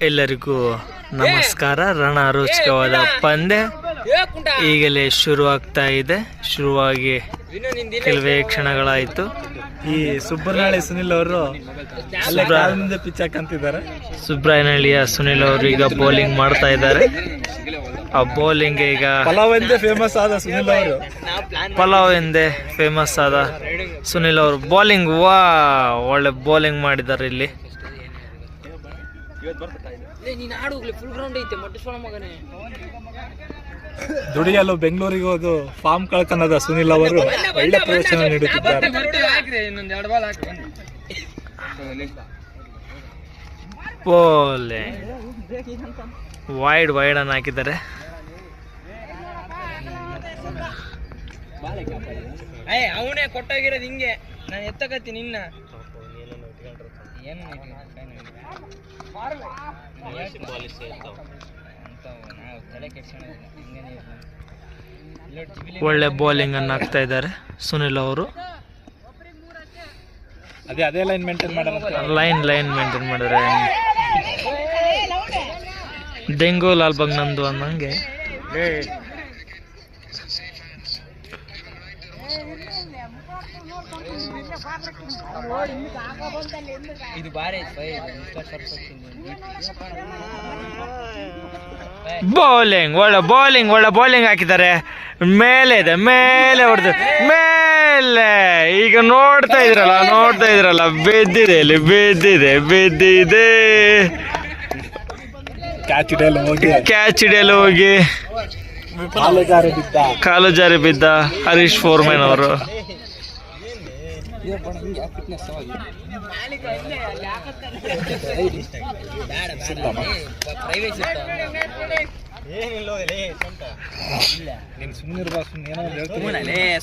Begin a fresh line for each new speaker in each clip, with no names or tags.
ಎಲ್ಲರಿಗೂ ನಮಸ್ಕಾರ. ರಣರೋಚಕವಾದ ಪಂದ್ಯ ಈಗಲೇ ಶುರುವಾಗ್ತಾ ಇದೆ. ಶುರುವಾಗಿ ಕೆಲವೇ ಕ್ಷಣಗಳಾಯಿತು.
ಈ ಸುಬ್ಬನಹಳ್ಳಿ ಸುನಿಲ್ ಅವರು ಪಿಚ್ ಹಾಕಂತಿದ್ದಾರೆ.
ಸುಬ್ರಾಯನಹಳ್ಳಿಯ ಸುನಿಲ್ ಅವರು ಈಗ ಬೌಲಿಂಗ್ ಮಾಡ್ತಾ ಇದ್ದಾರೆ. ಆ ಬೌಲಿಂಗ್ ಈಗ
ಪಲಾವ್ ಎಂದೇ ಫೇಮಸ್ ಆದ ಸುನಿಲ್ ಅವರು,
ಪಲಾವ್ ಎಂದೇ ಫೇಮಸ್ ಆದ ಸುನಿಲ್ ಅವರು ಬೌಲಿಂಗ್ ಒಳ್ಳೆ ಬೌಲಿಂಗ್ ಮಾಡಿದ್ದಾರೆ. ಇಲ್ಲಿ
ದುಡಿಯಲು ಬೆಂಗಳೂರಿಗೆ ಹೋದು ಫಾರ್ಮ್ ಕಳ್ಕನ್ನದ ಸುನಿಲ್ ಅವರು ಒಳ್ಳೆ ಪ್ರದರ್ಶನ ನೀಡುತ್ತಿದ್ದಾರೆ.
ಬೌಲಿಂಗ್ ವೈಡ್ ಅನ್ನು ಹಾಕಿದ್ದಾರೆ.
ಅವನೇ ಕೊಟ್ಟೋಗಿರೋದು ಹಿಂಗೆ, ನಾನು ಎತ್ತಕತ್ತೀನಿ ನಿನ್ನ
ಒಳ್ಳೆ ಬೌಲಿಂಗ್ ಅನ್ನು ಹಾಕ್ತಾ ಇದ್ದಾರೆ ಸುನಿಲ್ ಅವರು.
ಅದೇ ಲೈನ್ ಮೇಂಟೈನ್
ಲೈನ್ ಮೇಂಟೈನ್ ಮಾಡಿದ್ರೆ ಡೆಂಗು ಲಾಲ್ಬಾಗ್ ನಂದು ಅನ್ನಂಗೆ.
ಇದು ಬಾರಿ
ಒಳ್ಳೆ ಬೌಲಿಂಗ್ ಹಾಕಿದ್ದಾರೆ. ಮೇಲೆ ಹೊಡೆದು ಮೇಲೆ ಈಗ ನೋಡ್ತಾ ಇದ್ರಲ್ಲ ಬಿದ್ದಿದೆ ಕ್ಯಾಚ್ ಹಿಡಿಯಲು ಹೋಗಿ ಕಾಲು ಜಾರಿ ಬಿದ್ದ ಹರೀಶ್ ಫೋರ್ಮನ್ ಅವರು.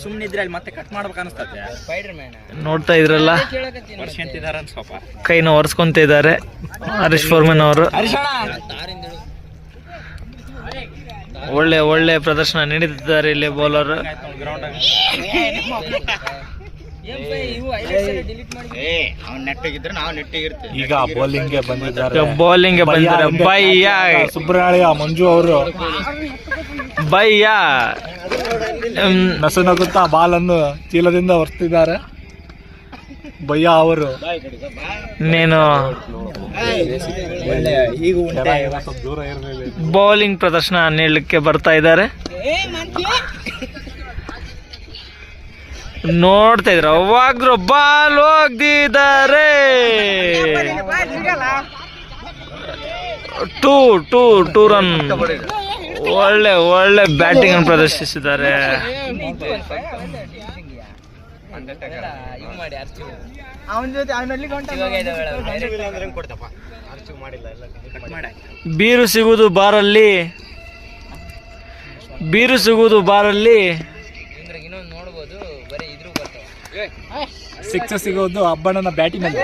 ಸುಮ್ಮನಿದ್ರೆ ಅಲ್ಲಿ ಮತ್ತೆ ಕಟ್ ಮಾಡ್ಬೇಕು ಅನಿಸ್ತದೆ. ಸ್ಪೈಡರ್ ಮ್ಯಾನ್
ನೋಡ್ತಾ ಇದ್ರಲ್ಲ, ಕೈನ ಒರೆಸ್ಕೊಂತ ಇದ್ದಾರೆ ಹರೀಶ್ ಫೋರ್ಮನ್ ಅವರು. ಒಳ್ಳೆ ಪ್ರದರ್ಶನ ನೀಡುತ್ತಿದ್ದಾರೆ ಇಲ್ಲಿ ಬೌಲರ್.
ಈಗ ಬೌಲಿಂಗ್ ಬಂದಿದ್ದಾರೆ.
ಬಯ್ಯ
ಸುಬ್ರಹಳ್ಳಿಯ ಮಂಜು ಅವರು ನಸುನಗುತ್ತಾ ಬಾಲನ್ನು ಚೀಲದಿಂದ ಹೊರ್ತಿದ್ದಾರೆ. ಬಯ್ಯ ಅವರು
ಬೌಲಿಂಗ್ ಪ್ರದರ್ಶನ ನೀಡಲಿಕ್ಕೆ ಬರ್ತಾ ಇದ್ದಾರೆ. ನೋಡ್ತಾ ಇದ್ರ ಅವಾಗ್ರು ಬಾಲ್ ಹೋಗ್ದಿದ್ದಾರೆ. ಟೂ ರನ್ ಒಳ್ಳೆ ಬ್ಯಾಟಿಂಗ್ ಅನ್ನು ಪ್ರದರ್ಶಿಸಿದ್ದಾರೆ. ಬೀರು ಸಿಗುವುದು ಬಾರಲ್ಲಿ
ಸಿಕ್ಸ್ ಸಿಗೋದು ಅಬ್ಬಣ್ಣನ ಬ್ಯಾಟಿಂಗ್ ಅಲ್ಲಿ.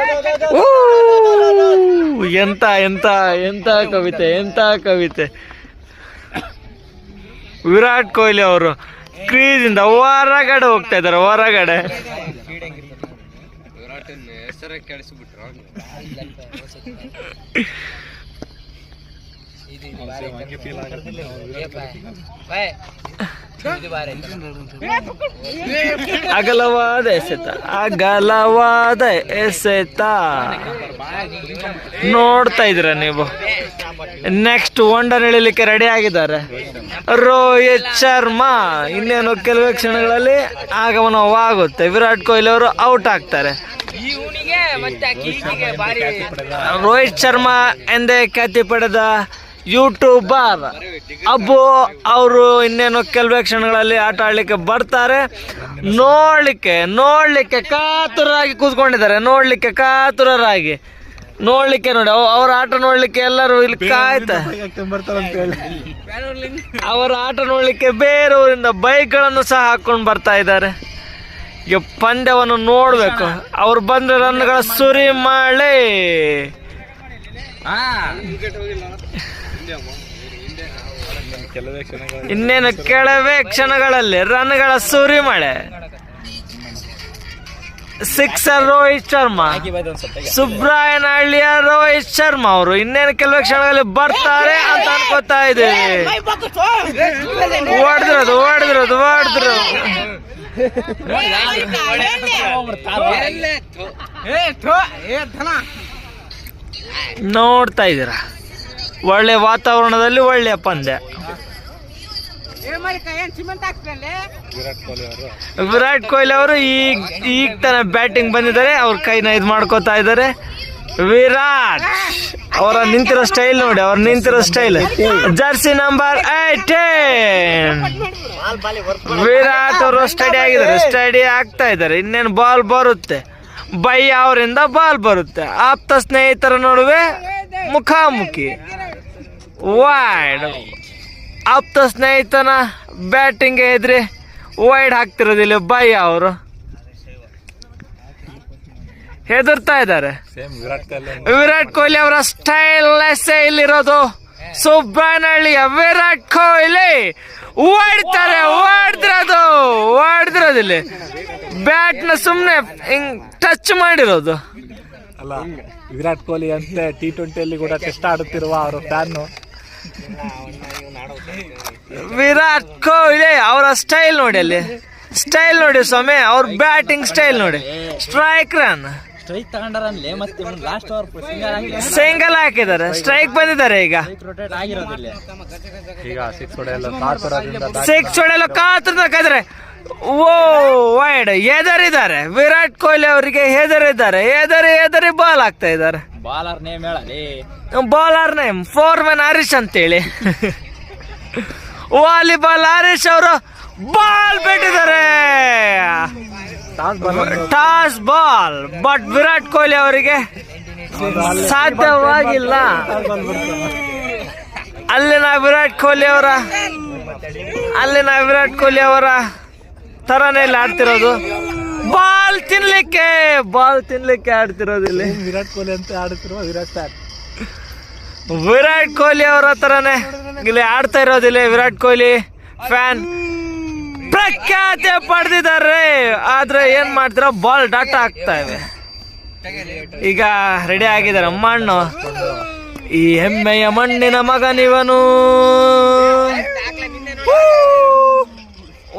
ಎಂತ ಕವಿತೆ. ವಿರಾಟ್ ಕೊಹ್ಲಿ ಅವರು ಕ್ರೀಸ್ ಇಂದ ಹೊರಗಡೆ ಹೋಗ್ತಾ ಇದ್ದಾರೆ. ಅಗಲವಾದ ಎಸೆತ ನೋಡ್ತಾ ಇದ್ರ ನೀವು. ನೆಕ್ಸ್ಟ್ ಒಂಡನ್ ಎಳಿಲಿಕ್ಕೆ ರೆಡಿ ಆಗಿದ್ದಾರೆ ರೋಹಿತ್ ಶರ್ಮಾ. ಇನ್ನೇನು ಕೆಲವೇ ಕ್ಷಣಗಳಲ್ಲಿ ಆಗಮನವಾಗುತ್ತೆ. ವಿರಾಟ್ ಕೊಹ್ಲಿ ಅವರು ಔಟ್ ಆಗ್ತಾರೆ. ರೋಹಿತ್ ಶರ್ಮಾ ಎಂದೇ ಖ್ಯಾತಿ ಪಡೆದ ಯೂಟ್ಯೂಬರ್ ಅಬ್ಬು ಅವರು ಇನ್ನೇನು ಕೆಲವೇ ಕ್ಷಣಗಳಲ್ಲಿ ಆಟ ಆಡ್ಲಿಕ್ಕೆ ಬರ್ತಾರೆ. ನೋಡ್ಲಿಕ್ಕೆ ಕಾತುರರಾಗಿ ಕೂತ್ಕೊಂಡಿದ್ದಾರೆ. ನೋಡ್ಲಿಕ್ಕೆ ನೋಡಿ ಅವರ ಆಟ ನೋಡ್ಲಿಕ್ಕೆ ಎಲ್ಲರೂ ಇಲ್ಲಿ ಅವರ ಆಟ ನೋಡ್ಲಿಕ್ಕೆ ಬೇರೆಯವರಿಂದ ಬೈಕ್ಗಳನ್ನು ಸಹ ಹಾಕೊಂಡು ಬರ್ತಾ ಇದ್ದಾರೆ. ಈಗ ಪಂದ್ಯವನ್ನು ನೋಡ್ಬೇಕು. ಅವ್ರು ಬಂದ್ರೆ ರನ್ಗಳ ಸುರಿಮಳೆ. ಇನ್ನೇನು ಕೆಲವೇ ಕ್ಷಣಗಳಲ್ಲಿ ರನ್ಗಳ ಸುರಿಮಳೆ. ಸಿಕ್ಸರ್ ರೋಹಿತ್ ಶರ್ಮಾ. ಸುಬ್ರಾಯನಹಳ್ಳಿಯ ರೋಹಿತ್ ಶರ್ಮಾ ಅವರು ಇನ್ನೇನು ಕೆಲವೇ ಕ್ಷಣಗಳಲ್ಲಿ ಬರ್ತಾರೆ ಅಂತ ಅನ್ಕೋತಾ ಇದ್ದೇವೆ. ಹೊಡೆದ್ರು ನೋಡ್ತಾ ಇದ್ದೀರಾ, ಒಳ್ಳೆ ವಾತಾವರಣದಲ್ಲಿ ಒಳ್ಳೆಯ ಪಂದ್ಯ. ವಿರಾಟ್ ಕೊಹ್ಲಿ ಅವರು ಈಗ ತಾನೇ ಬ್ಯಾಟಿಂಗ್ ಬಂದಿದ್ದಾರೆ, ಅವ್ರ ಕೈನ ಇದು ಮಾಡ್ಕೋತಾ ಇದ್ದಾರೆ. ವಿರಾಟ್ ಅವರ ನಿಂತಿರೋ ಸ್ಟೈಲ್ ನೋಡಿ, ಅವ್ರ ನಿಂತಿರೋ ಸ್ಟೈಲ್. ಜರ್ಸಿ ನಂಬರ್ 18 ವಿರಾಟ್ ಅವರು ಸ್ಟಡಿ ಆಗ್ತಾ ಇದ್ದಾರೆ. ಇನ್ನೇನು ಬಾಲ್ ಬರುತ್ತೆ, ಬೈ ಅವರಿಂದ ಬಾಲ್ ಬರುತ್ತೆ. ಆಪ್ತ ಸ್ನೇಹಿತರ ನಡುವೆ ಮುಖಾಮುಖಿ. ವೈಡ್ ಆಪ್ತ ಸ್ನೇಹಿತನ ಬ್ಯಾಟಿಂಗ್ ಇದ್ರೆ ವೈಡ್ ಹಾಕ್ತಿರೋದಿಲ್ಲ. ಬೈ ಅವರು ಹೆದರ್ತಾ ಇದ್ದಾರೆ. ವಿರಾಟ್ ಕೊಹ್ಲಿ ಅವರ ಸ್ಟೈಲ್ನೆಸ್ ಇಲ್ಲಿರೋದು. ಸುಬ್ಬನಹಳ್ಳಿಯ ವಿರಾಟ್ ಕೊಹ್ಲಿ ಹೊಡೆದಿರೋದಿಲ್ಲ, ಬ್ಯಾಟ್ ನ ಸುಮ್ನೆ ಹಿಂಗ್ ಟಚ್ ಮಾಡಿರೋದು.
ಅಲ್ಲ, ವಿರಾಟ್ ಕೊಹ್ಲಿ ಅಂತೆ T20 ಕೂಡ ಟೆಸ್ಟ್ ಆಡುತ್ತಿರುವ ಅವರ ಫ್ಯಾನ್.
ವಿರಾಟ್ ಕೊಹ್ಲಿ ಅವರ ಸ್ಟೈಲ್ ನೋಡಿ, ಅಲ್ಲಿ ಸ್ಟೈಲ್ ನೋಡಿ ಸ್ವಾಮಿ, ಅವ್ರ ಬ್ಯಾಟಿಂಗ್ ಸ್ಟೈಲ್ ನೋಡಿ. ಸ್ಟ್ರೈಕ್ ರನ್ ಸಿಂಗಲ್ ಹಾಕಿದ್ದಾರೆ, ಸ್ಟ್ರೈಕ್ ಬಂದಿದ್ದಾರೆ. ಈಗ ಸಿಕ್ಸ್ ಹೊಡೆಯಲು ಕಾತುರ್ತಾರೆ. ಓ ವೈಡ್ ಹೆದರಿದ್ದಾರೆ ವಿರಾಟ್ ಕೊಹ್ಲಿ ಅವರಿಗೆ, ಹೆದರಿ ಬಾಲ್ ಆಗ್ತಾ ಇದ್ದಾರೆ. ಬಾಲರ್ ನೇಮ್ 4 ಮನ್ ಹರೀಶ್ ಅಂತೇಳಿ. ವಾಲಿಬಾಲ್ ಹರೀಶ್ ಅವರು ಬಾಲ್ ಬಿಟ್ಟಿದ್ದಾರೆ, toss ball. But Virat Kohli ಅವರಿಗೆ ಸಾಧ್ಯವಾಗಿಲ್ಲ. ಅಲ್ಲಿನ ವಿರಾಟ್ ಕೊಹ್ಲಿ ಅವರ ತರಾನೇ ಇಲ್ಲಿ ಆಡ್ತಿರೋದು. ಬಾಲ್ ತಿನ್ಲಿಕ್ಕೆ ಆಡ್ತಿರೋದಿಲ್ಲ.
ವಿರಾಟ್ ಕೊಹ್ಲಿ ಅಂತ ಆಡುತ್ತಿರುವ
ವಿರಾಟ್ ಕೊಹ್ಲಿ ಅವರ ತರಾನೇ ಇಲ್ಲಿ ಆಡ್ತಾ ಇರೋದಿಲ್ಲ. ವಿರಾಟ್ ಕೊಹ್ಲಿ ಫ್ಯಾನ್ ಪ್ರಖ್ಯಾತಿ ಪಡೆದಿದ್ದಾರೆ. ಆದ್ರೆ ಏನ್ ಮಾಡ್ತೀರಾ, ಬಾಲ್ ಡಾಟಾ ಆಗ್ತಾ ಇದೆ. ಈಗ ರೆಡಿ ಆಗಿದ್ದಾರೆ ಮಣ್ಣು. ಈ ಹೆಮ್ಮೆಯ ಮಣ್ಣಿನ ಮಗನಿವನು.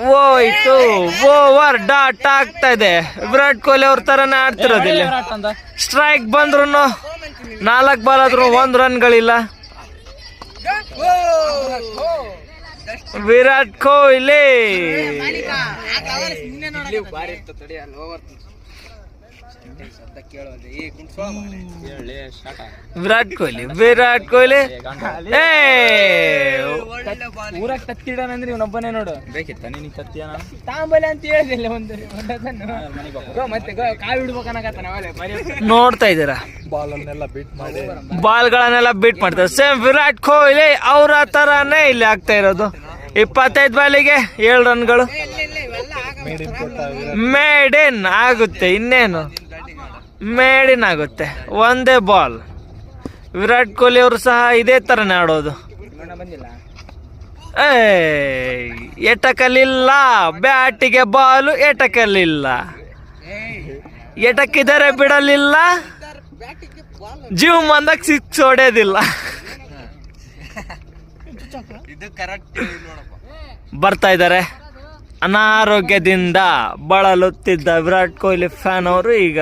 ಹೋಯ್ತು, ಓವರ್ ಡಾಟ್ ಆಗ್ತಾ ಇದೆ. ವಿರಾಟ್ ಕೊಹ್ಲಿ ಅವ್ರ ತರಾನೇ ಆಡ್ತಿರೋದಿಲ್ಲ. ಸ್ಟ್ರೈಕ್ ಬಂದ್ರು 4 ಬಾಲ್ ಆದ್ರೂ 1 ರನ್ಗಳಿಲ್ಲ. ವಿರಾಟ್ ಕೊಹ್ಲಿ ವಿರಾಟ್ ಕೊಹ್ಲಿ
ಊರಾಗ ತತ್ತಿಡನಂದ್ರೆ ಇವನೊಬ್ಬನೇ ನೋಡು. ಬೇಕಿತ್ತ ನೀನು ತತ್ತಿಯ ತಾಂಬಲೆ ಅಂತ ಹೇಳಿದಿಲ್ಲ. ಮತ್ತೆ ಕಾವು ಹಿಡ್ಬೇಕನ್ನಕತ್ತಾನ.
ನೋಡ್ತಾ ಇದ್ದೀರಾ, ಬಾಲ್ಗಳನ್ನೆಲ್ಲ ಬೀಟ್ ಮಾಡ್ತಾರೆ. ಸೇಮ್ ವಿರಾಟ್ ಕೊಹ್ಲಿ ಅವರ ತರಾನೇ ಇಲ್ಲಿ ಆಗ್ತಾ ಇರೋದು. 25 ಬಾಲಿಗೆ 7 ರನ್ಗಳು. ಮೇಡ್ ಇನ್ ಆಗುತ್ತೆ, ಇನ್ನೇನು ಮೇಡ್ ಇನ್ ಆಗುತ್ತೆ. ಒಂದೇ ಬಾಲ್. ವಿರಾಟ್ ಕೊಹ್ಲಿ ಅವರು ಸಹ ಇದೇ ತರನೇ ಆಡೋದು. ಎಟಕಲಿಲ್ಲ, ಬ್ಯಾಟಿಗೆ ಬಾಲು ಎಟಕಲಿಲ್ಲ. ಎಟಕಿದರೆ ಬಿಡಲಿಲ್ಲ, ಜೀವ ಮಂದಕ್ಕೆ 6 ಹೊಡೆಯೋದಿಲ್ಲ. ಬರ್ತಾ ಇದ್ದಾರೆ. ಅನಾರೋಗ್ಯದಿಂದ ಬಳಲುತ್ತಿದ್ದ ವಿರಾಟ್ ಕೊಹ್ಲಿ ಫ್ಯಾನ್ ಅವರು ಈಗ